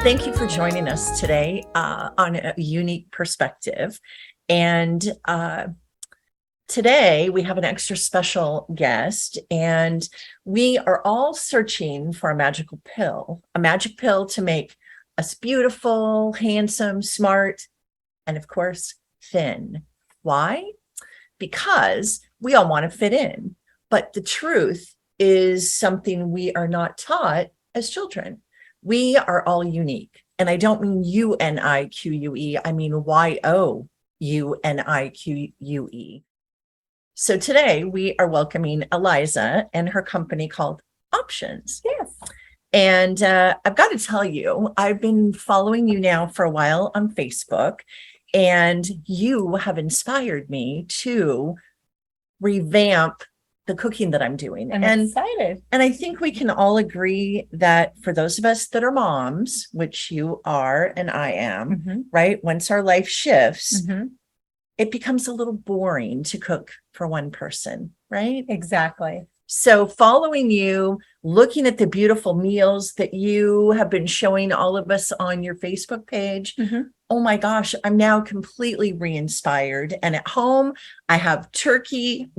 Thank you for joining us today on a unique perspective. And today we have an extra special guest, and we are all searching for a magic pill to make us beautiful, handsome, smart, and of course, thin. Why? Because we all want to fit in. But the truth is something we are not taught as children. We are all unique. And I don't mean UNIQUE, I mean YOUNIQUE. So today we are welcoming Eliza and her company called Optionz. Yes. And I've got to tell you, I've been following you now for a while on Facebook, and you have inspired me to revamp the cooking that I'm doing. I'm excited. And I think we can all agree that for those of us that are moms, which you are and I am, right? Once our life shifts, it becomes a little boring to cook for one person, right? Exactly. So following you, looking at the beautiful meals that you have been showing all of us on your Facebook page, oh my gosh, I'm now completely re-inspired. And at home, I have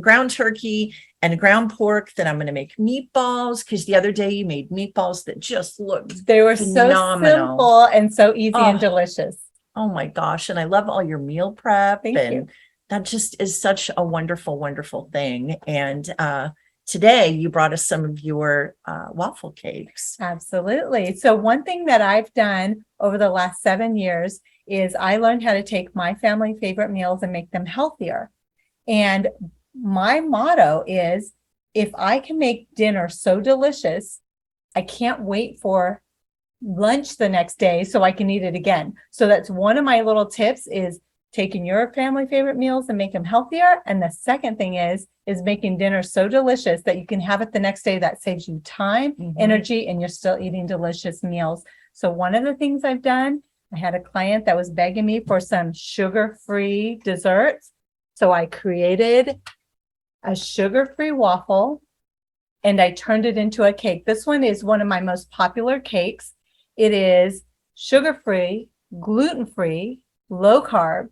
ground turkey, and ground pork that I'm going to make meatballs, because the other day you made meatballs that just looked They were phenomenal. So simple and so easy and delicious. Oh my gosh. And I love all your meal prep. Thank you. That just is such a wonderful, wonderful thing. And today you brought us some of your waffle cakes. Absolutely. So one thing that I've done over the last 7 years is I learned how to take my family favorite meals and make them healthier. And my motto is, if I can make dinner so delicious, I can't wait for lunch the next day so I can eat it again. So that's one of my little tips, is taking your family favorite meals and make them healthier. And the second thing is making dinner so delicious that you can have it the next day. That saves you time, energy, and you're still eating delicious meals. So one of the things I've done, I had a client that was begging me for some sugar-free desserts. So I created a sugar-free waffle and I turned it into a cake. This one is one of my most popular cakes. It is sugar-free, gluten-free, low carb.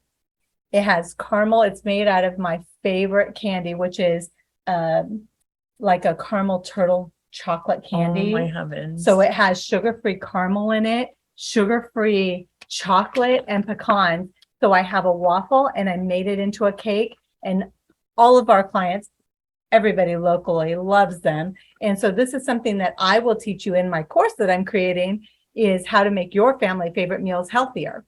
It has caramel. It's made out of my favorite candy, which is like a caramel turtle chocolate candy. Oh my heavens. So it has sugar-free caramel in it, sugar-free chocolate and pecans. So I have a waffle and I made it into a cake, and all of our clients, everybody locally loves them. And so this is something that I will teach you in my course that I'm creating, is how to make your family favorite meals healthier.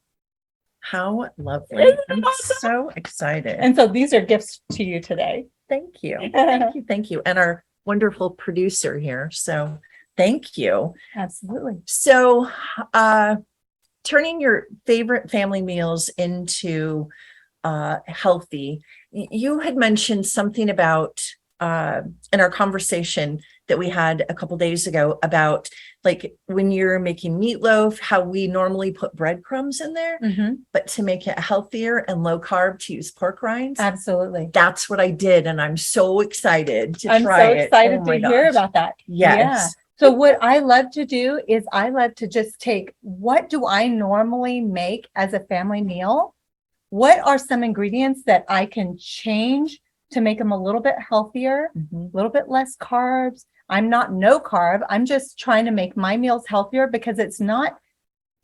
How lovely. I'm so excited. And so these are gifts to you today. Thank you. Thank you. Thank you. And our wonderful producer here. So thank you. Absolutely. So turning your favorite family meals into healthy, you had mentioned something about in our conversation that we had a couple days ago about, like, when you're making meatloaf, how we normally put breadcrumbs in there, but to make it healthier and low carb, to use pork rinds. Absolutely. That's what I did. And I'm so excited to try it. I'm so excited to hear about that. Yes. Yeah. So what I love to do is I love to just take, what do I normally make as a family meal? What are some ingredients that I can change to make them a little bit healthier, a little bit less carbs? I'm not no carb. I'm just trying to make my meals healthier, because it's not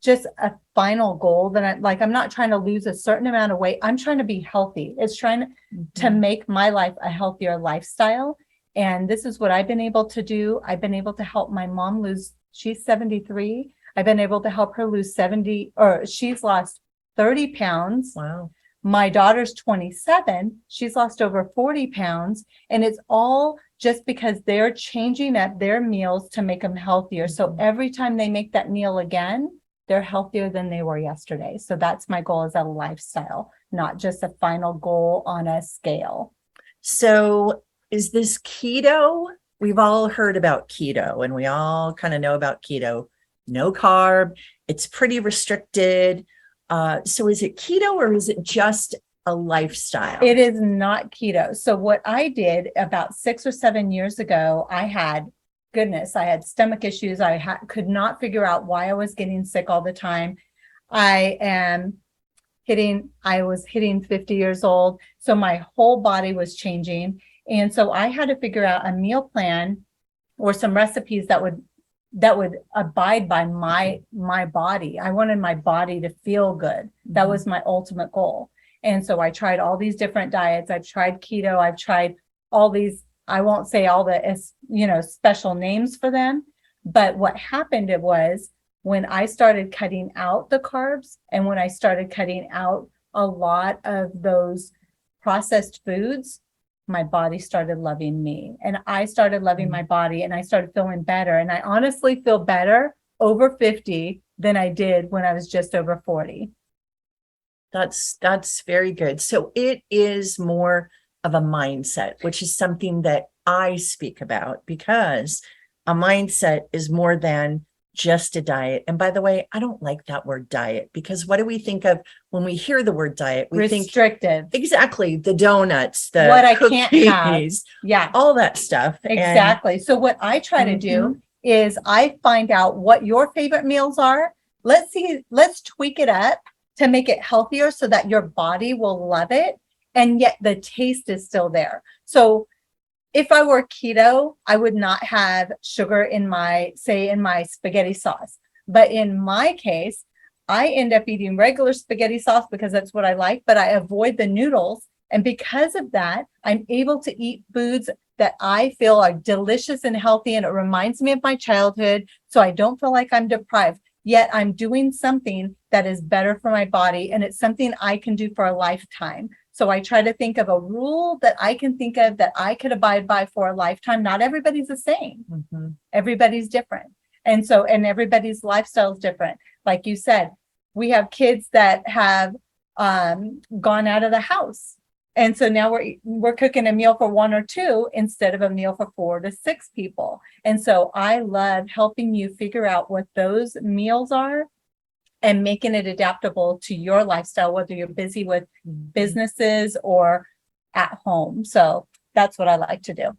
just a final goal that I'm not trying to lose a certain amount of weight. I'm trying to be healthy. It's trying to make my life a healthier lifestyle. And this is what I've been able to do. I've been able to help my mom lose, she's 73. I've been able to help her lose she's lost 30 pounds. Wow. My daughter's 27. She's lost over 40 pounds. And it's all just because they're changing up their meals to make them healthier. So every time they make that meal again, they're healthier than they were yesterday. So that's my goal as a lifestyle, not just a final goal on a scale. So is this keto? We've all heard about keto, and we all kind of know about keto. No carb. It's pretty restricted. So is it keto, or is it just a lifestyle? It is not keto. So what I did about 6 or 7 years ago, I had goodness, I had stomach issues. Could not figure out why I was getting sick all the time. I was hitting 50 years old. So my whole body was changing. And so I had to figure out a meal plan or some recipes that would abide by my body. I wanted my body to feel good. That was my ultimate goal. And so I tried all these different diets. I've tried keto. I've tried all these, I won't say all the, special names for them. But what happened was when I started cutting out the carbs and when I started cutting out a lot of those processed foods, my body started loving me and I started loving my body and I started feeling better. And I honestly feel better over 50 than I did when I was just over 40. That's very good. So it is more of a mindset, which is something that I speak about, because a mindset is more than just a diet. And by the way, I don't like that word diet, because what do we think of when we hear the word diet? We think Restrictive. exactly the donuts, the What I can't have. cookies, Yeah, all that stuff. exactly. So what I try to do is I find out what your favorite meals are. Let's tweak it up to make it healthier so that your body will love it. And yet the taste is still there. So if I were keto, I would not have sugar in my spaghetti sauce. But in my case, I end up eating regular spaghetti sauce because that's what I like, but I avoid the noodles. And because of that, I'm able to eat foods that I feel are delicious and healthy. And it reminds me of my childhood. So I don't feel like I'm deprived. Yet I'm doing something that is better for my body. And it's something I can do for a lifetime. So I try to think of a rule that I can think of that I could abide by for a lifetime. Not everybody's the same. Everybody's different. And everybody's lifestyle is different. Like you said, we have kids that have gone out of the house. And so now we're cooking a meal for 1 or 2 instead of a meal for 4 to 6 people. And so I love helping you figure out what those meals are and making it adaptable to your lifestyle, whether you're busy with businesses or at home. So that's what I like to do.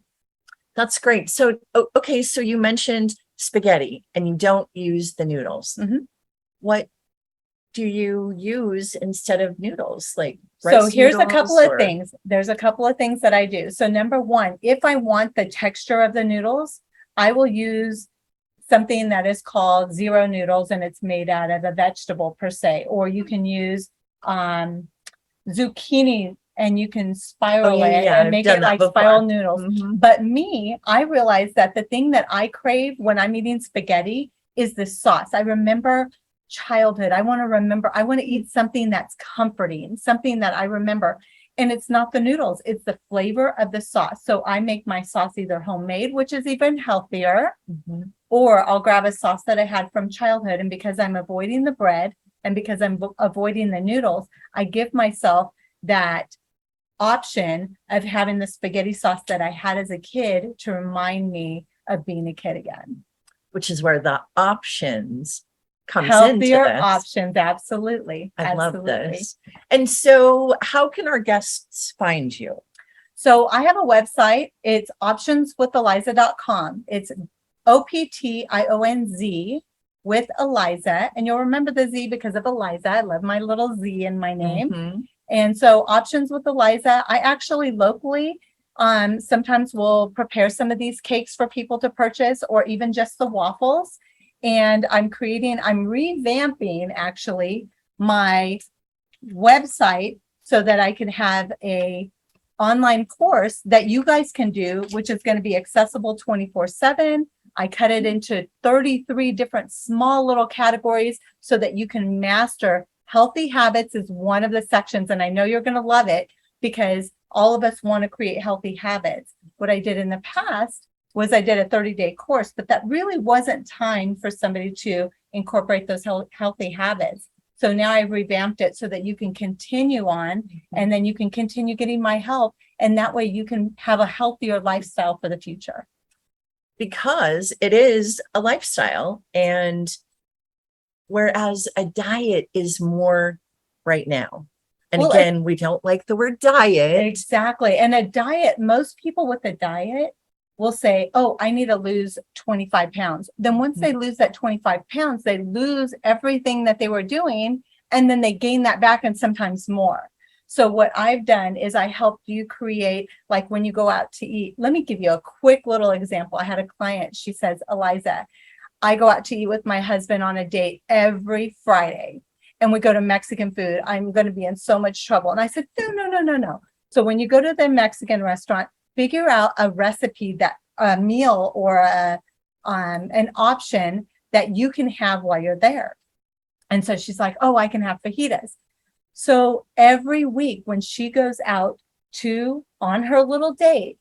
That's great. So, okay. So you mentioned spaghetti and you don't use the noodles. What do you use instead of noodles? Like so here's a couple of things. There's a couple of things that I do. So number one, if I want the texture of the noodles, I will use something that is called zero noodles, and it's made out of a vegetable per se. Or you can use zucchini and you can spiral it and make it like spiral noodles. But I realized that the thing that I crave when I'm eating spaghetti is the sauce. I remember childhood. I want to eat something that's comforting, something that I remember. And it's not the noodles, it's the flavor of the sauce. So I make my sauce either homemade, which is even healthier, or I'll grab a sauce that I had from childhood. And because I'm avoiding the bread and because I'm avoiding the noodles, I give myself that option of having the spaghetti sauce that I had as a kid to remind me of being a kid again. Which is where the options comes healthier into this. Options. Absolutely. I love this. And so how can our guests find you? So I have a website. It's optionswitheliza.com. It's OPTIONZ with Eliza. And you'll remember the Z because of Eliza. I love my little Z in my name. And so Options with Eliza, I actually locally sometimes will prepare some of these cakes for people to purchase, or even just the waffles. And I'm revamping actually my website so that I can have a online course that you guys can do, which is going to be accessible 24/7. I cut it into 33 different small little categories so that you can master healthy habits is one of the sections. And I know you're going to love it because all of us want to create healthy habits. What I did in the past was I did a 30-day course, but that really wasn't time for somebody to incorporate those healthy habits. So now I've revamped it so that you can continue on and then you can continue getting my help. And that way you can have a healthier lifestyle for the future. Because it is a lifestyle, and whereas a diet is more right now. And well, again, we don't like the word diet. Exactly. And a diet, most people with a diet will say, oh, I need to lose 25 pounds. Then once they lose that 25 pounds, they lose everything that they were doing, and then they gain that back and sometimes more. So what I've done is I helped you create, like when you go out to eat. Let me give you a quick little example. I had a client, she says, Eliza, I go out to eat with my husband on a date every Friday, and we go to Mexican food. I'm going to be in so much trouble. And I said, no. So when you go to the Mexican restaurant, figure out a recipe, that a meal or an option that you can have while you're there. And so she's like, oh, I can have fajitas. So every week when she goes out on her little date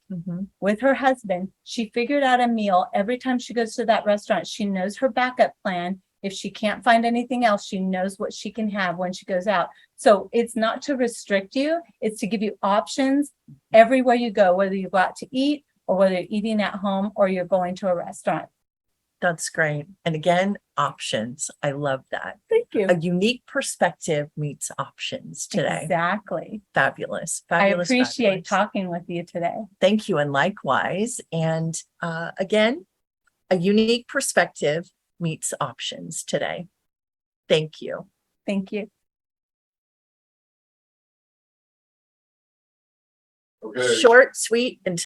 with her husband, she figured out a meal. Every time she goes to that restaurant, she knows her backup plan. If she can't find anything else, she knows what she can have when she goes out. So it's not to restrict you, it's to give you options everywhere you go, whether you go out to eat or whether you're eating at home or you're going to a restaurant. That's great. And again, options. I love that. Thank you. A unique perspective meets options today. Exactly. Fabulous. I Fabulous. appreciate fabulous. talking with you today. Thank you. And likewise. And again, a unique perspective meets options today. Thank you. Thank you. Okay. Short, sweet, and